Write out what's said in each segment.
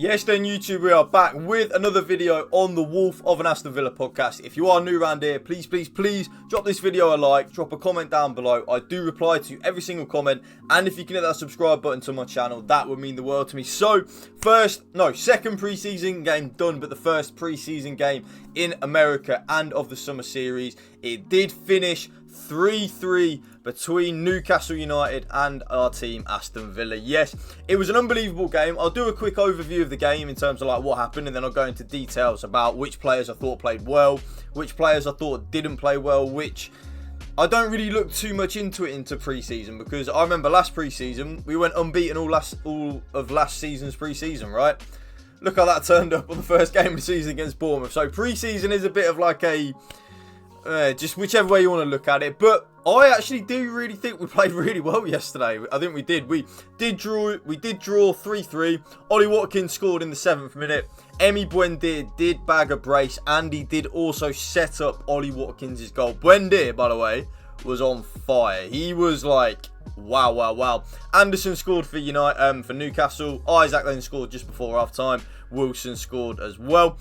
Yes then YouTube, we are back with another video on the Wolf of an Aston Villa podcast. If you are new around here, please drop this video a like, drop a comment down below. I do reply to every single comment, and if you can hit that subscribe button to my channel, that would mean the world to me. So, second pre-season game done, but the first pre-season game in America and of the summer series. It did finish 3-3 between Newcastle United and our team Aston Villa. Yes, it was an unbelievable game. I'll do a quick overview of the game in terms of like what happened, and then I'll go into details about which players I thought played well, which players I thought didn't play well, which I don't really look too much into pre-season, because I remember last pre-season we went unbeaten all of last season's pre-season, right? Look how that turned up on the first game of the season against Bournemouth. So pre-season is a bit of like a just whichever way you want to look at it. But I actually do really think we played really well yesterday. I think we did. We did draw 3-3. Ollie Watkins scored in the 7th minute. Emi Buendia did bag a brace, and he did also set up Ollie Watkins' goal. Buendia, by the way, was on fire. He was like, wow. Anderson scored for Newcastle. Isaac then scored just before half time. Wilson scored as well.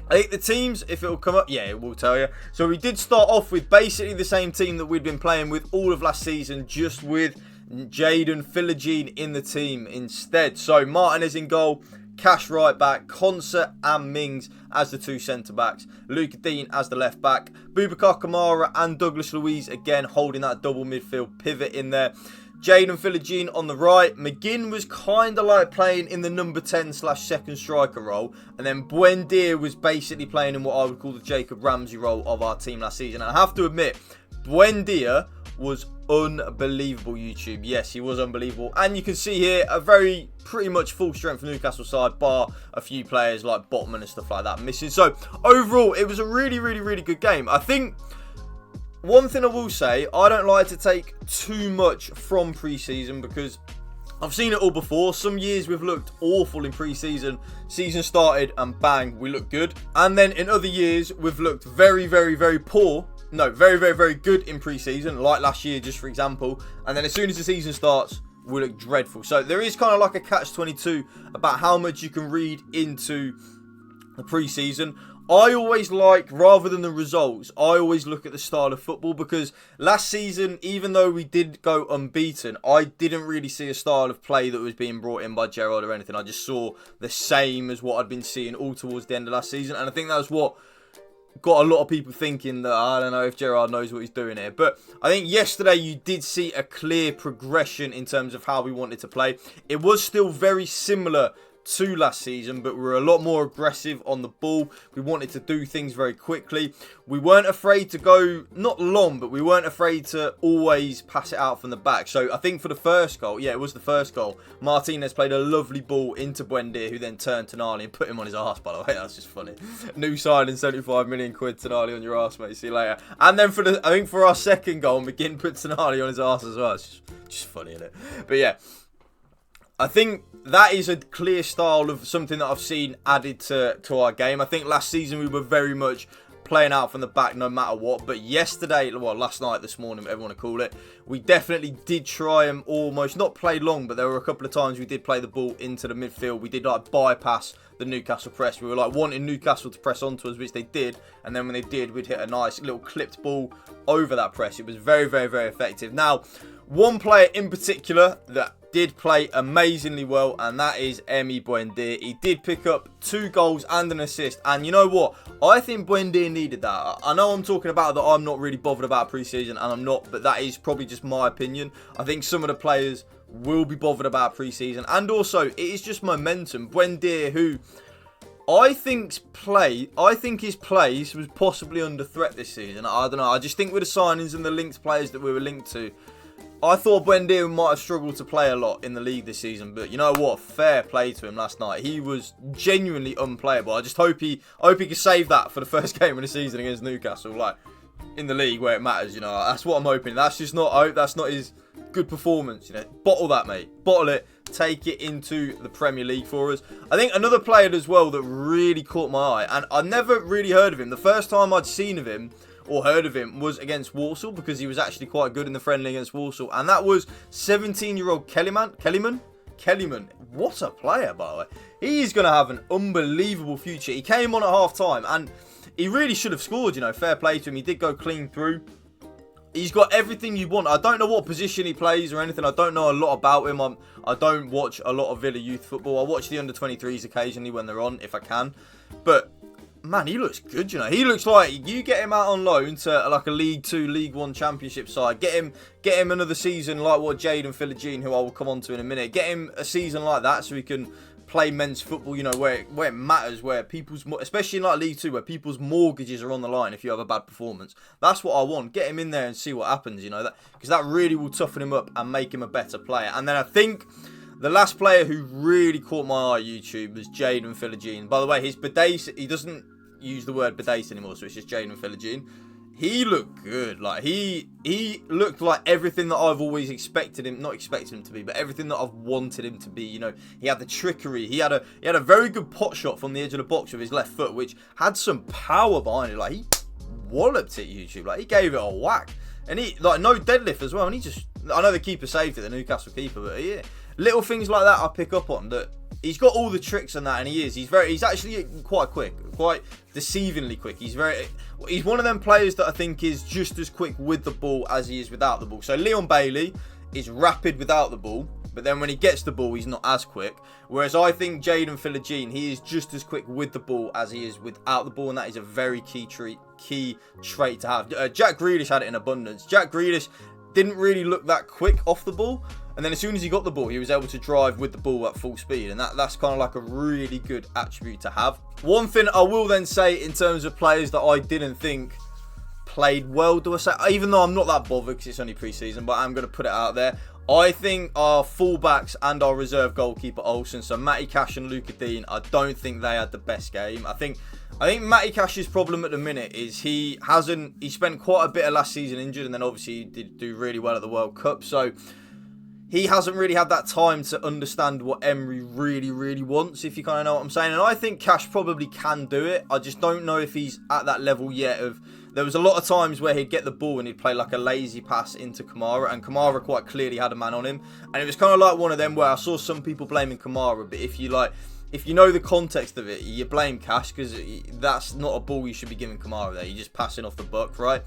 I think the teams, if it will come up, yeah, it will tell you. So we did start off with basically the same team that we'd been playing with all of last season, just with Jaden Philogene in the team instead. So Martinez in goal, Cash right back, Concert and Mings as the two centre-backs, Luca Dean as the left-back, Boubacar Kamara and Douglas Luiz again holding that double midfield pivot in there. Jaden Philogene on the right. McGinn was kind of like playing in the number 10/second striker role. And then Buendia was basically playing in what I would call the Jacob Ramsey role of our team last season. And I have to admit, Buendia was unbelievable, YouTube. Yes, he was unbelievable. And you can see here a pretty much full strength Newcastle side, bar a few players like Botman and stuff like that missing. So overall, it was a really good game. I think one thing I will say, I don't like to take too much from pre-season, because I've seen it all before. Some years we've looked awful in pre-season. Season started and bang, we look good. And then in other years, we've looked very poor. No, very good in pre-season, like last year, just for example. And then as soon as the season starts, we look dreadful. So there is kind of like a catch-22 about how much you can read into the pre-season. I always like, rather than the results, I always look at the style of football, because last season, even though we did go unbeaten, I didn't really see a style of play that was being brought in by Gerrard or anything. I just saw the same as what I'd been seeing all towards the end of last season, and I think that's what got a lot of people thinking that I don't know if Gerrard knows what he's doing here. But I think yesterday you did see a clear progression in terms of how we wanted to play. It was still very similar to last season, but we were a lot more aggressive on the ball. We wanted to do things very quickly. We weren't afraid to go, not long, but we weren't afraid to always pass it out from the back. So I think for the first goal, yeah, it was the first goal, Martinez played a lovely ball into Buendia, who then turned Tonali and put him on his arse, by the way. That's just funny. New signing, 75 million quid, Tonali on your arse, mate. See you later. And then I think for our second goal, McGinn put Tonali on his arse as well. It's just funny, isn't it? But yeah, I think that is a clear style of something that I've seen added to our game. I think last season we were very much playing out from the back no matter what. But yesterday, well, last night, this morning, whatever you want to call it, we definitely did try and almost, not play long, but there were a couple of times we did play the ball into the midfield. We did like bypass the Newcastle press. We were like wanting Newcastle to press onto us, which they did. And then when they did, we'd hit a nice little clipped ball over that press. It was very effective. Now, one player in particular that did play amazingly well, and that is Emi Buendia. He did pick up 2 goals and an assist, and you know what? I think Buendia needed that. I know I'm talking about that I'm not really bothered about pre-season, and I'm not, but that is probably just my opinion. I think some of the players will be bothered about pre-season, and also it is just momentum. Buendia, who I think his place was possibly under threat this season. I don't know. I just think with the signings and the linked players that we were linked to, I thought Buendia might have struggled to play a lot in the league this season, but you know what? Fair play to him last night. He was genuinely unplayable. I just hope he can save that for the first game of the season against Newcastle, like in the league where it matters. You know, that's what I'm hoping. That's just not. I hope that's not his good performance. You know, bottle that, mate. Bottle it. Take it into the Premier League for us. I think another player as well that really caught my eye, and I never really heard of him. The first time I'd seen of him or heard of him was against Walsall, because he was actually quite good in the friendly against Walsall, and that was 17-year-old Kellyman. Kellyman, what a player, by the way. He is going to have an unbelievable future. He came on at half-time, and he really should have scored, you know. Fair play to him. He did go clean through. He's got everything you want. I don't know what position he plays or anything. I don't know a lot about him. I don't watch a lot of Villa youth football. I watch the under-23s occasionally when they're on, if I can. But, man, he looks good, you know. He looks like you get him out on loan to like a League 2, League 1 Championship side. Get him another season like what Jadon Philogene, who I will come on to in a minute. Get him a season like that so he can play men's football, you know, where it matters, where people's, especially in like League 2, where people's mortgages are on the line if you have a bad performance. That's what I want. Get him in there and see what happens, you know, because that really will toughen him up and make him a better player. And then I think the last player who really caught my eye on YouTube was Jadon Philogene. By the way, his Bidace, he doesn't use the word Bidace anymore, so it's just Jadon Philogene. He looked good. Like, he looked like everything that I've always expected him, not expected him to be, but everything that I've wanted him to be. You know, he had the trickery. He had a very good pot shot from the edge of the box with his left foot, which had some power behind it. Like, he walloped it, YouTube. Like, he gave it a whack. And he, like, no deadlift as well. And he just, I know the keeper saved it, the Newcastle keeper, but yeah, little things like that I pick up on, that he's got all the tricks and that, and he's actually quite quick, quite deceivingly quick. He's one of them players that I think is just as quick with the ball as he is without the ball. So Leon Bailey is rapid without the ball, but then when he gets the ball, he's not as quick. Whereas I think Jadon Philogene, he is just as quick with the ball as he is without the ball, and that is a very key trait to have. Jack Grealish had it in abundance. Jack Grealish didn't really look that quick off the ball, and then as soon as he got the ball, he was able to drive with the ball at full speed, and that's kind of like a really good attribute to have. One thing I will then say in terms of players that I didn't think played well, do I say, even though I'm not that bothered because it's only pre-season, but I'm going to put it out there. I think our fullbacks and our reserve goalkeeper Olsen, so Matty Cash and Luca Dean, I don't think they had the best game. I think Matty Cash's problem at the minute is he spent quite a bit of last season injured, and then obviously he did do really well at the World Cup, so he hasn't really had that time to understand what Emery really, really wants, if you kind of know what I'm saying. And I think Cash probably can do it. I just don't know if he's at that level yet. There was a lot of times where he'd get the ball and he'd play like a lazy pass into Kamara, and Kamara quite clearly had a man on him. And it was kind of like one of them where I saw some people blaming Kamara, but if you know the context of it, you blame Cash, because that's not a ball you should be giving Kamara there. You're just passing off the buck, right?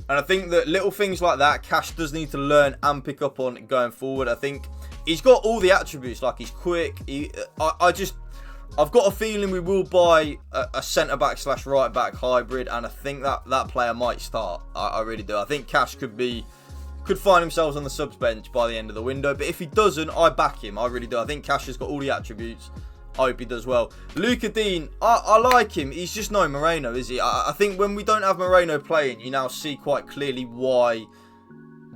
And I think that little things like that, Cash does need to learn and pick up on going forward. I think he's got all the attributes, like he's quick. I've got a feeling we will buy a centre-back / right-back hybrid, and I think that player might start. I really do. I think Cash could find himself on the subs bench by the end of the window, but if he doesn't, I back him. I really do. I think Cash has got all the attributes. I hope he does well. Luca Dean, I like him. He's just no Moreno, is he? I think when we don't have Moreno playing, you now see quite clearly why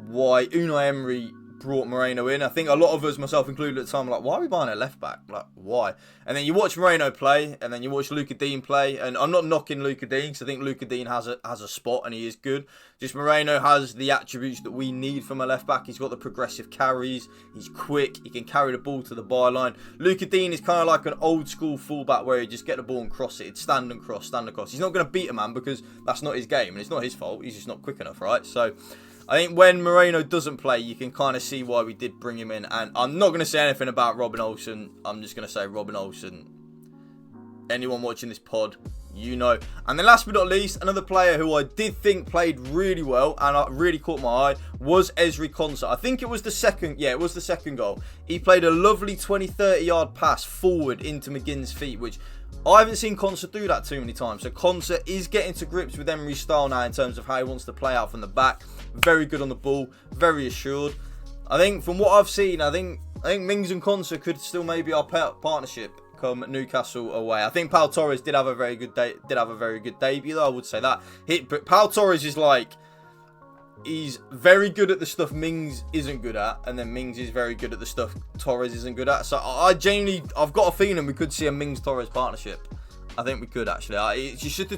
Unai Emery brought Moreno in. I think a lot of us, myself included at the time, are like, why are we buying a left back? Like, why? And then you watch Moreno play, and then you watch Luca Dean play, and I'm not knocking Luca Dean, because I think Luca Dean has a spot, and he is good. Just Moreno has the attributes that we need from a left back. He's got the progressive carries, he's quick, he can carry the ball to the byline. Luca Dean is kind of like an old school fullback where he just get the ball and cross it. It's stand and cross. He's not going to beat a man, because that's not his game, and it's not his fault. He's just not quick enough, right? So I think when Moreno doesn't play, you can kind of see why we did bring him in. And I'm not going to say anything about Robin Olsen. I'm just going to say Robin Olsen. Anyone watching this pod, you know. And then last but not least, another player who I did think played really well and really caught my eye was Ezri Konsa. I think it was the second goal. He played a lovely 20-30 yard pass forward into McGinn's feet, which I haven't seen Konsa do that too many times. So Konsa is getting to grips with Emery's style now in terms of how he wants to play out from the back. Very good on the ball, very assured. I think from what I've seen, I think Mings and Konsa could still maybe our partnership come Newcastle away. I think Pau Torres did have a very good debut though, I would say that. But Pau Torres is like, he's very good at the stuff Mings isn't good at, and then Mings is very good at the stuff Torres isn't good at. So I've got a feeling we could see a Mings-Torres partnership. I think we could actually. It's just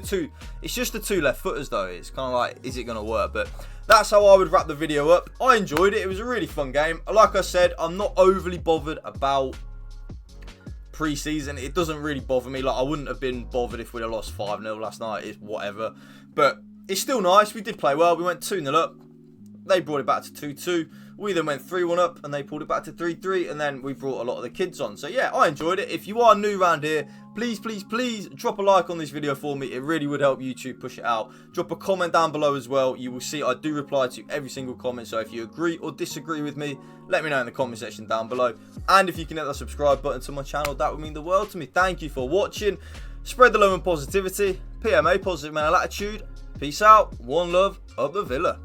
the two left footers though. It's kind of like, is it going to work? But that's how I would wrap the video up. I enjoyed it. It was a really fun game. Like I said, I'm not overly bothered about pre-season. It doesn't really bother me. Like, I wouldn't have been bothered if we'd have lost 5-0 last night. It's whatever. But it's still nice. We did play well. We went 2-0 up. They brought it back to 2-2. We then went 3-1 up and they pulled it back to 3-3, and then we brought a lot of the kids on. So yeah, I enjoyed it. If you are new around here, please drop a like on this video for me. It really would help YouTube push it out. Drop a comment down below as well. You will see I do reply to every single comment, so if you agree or disagree with me, let me know in the comment section down below. And if you can hit that subscribe button to my channel, that would mean the world to me. Thank you for watching. Spread the love and positivity. PMA, positive mental attitude. Peace out. One love, up the Villa.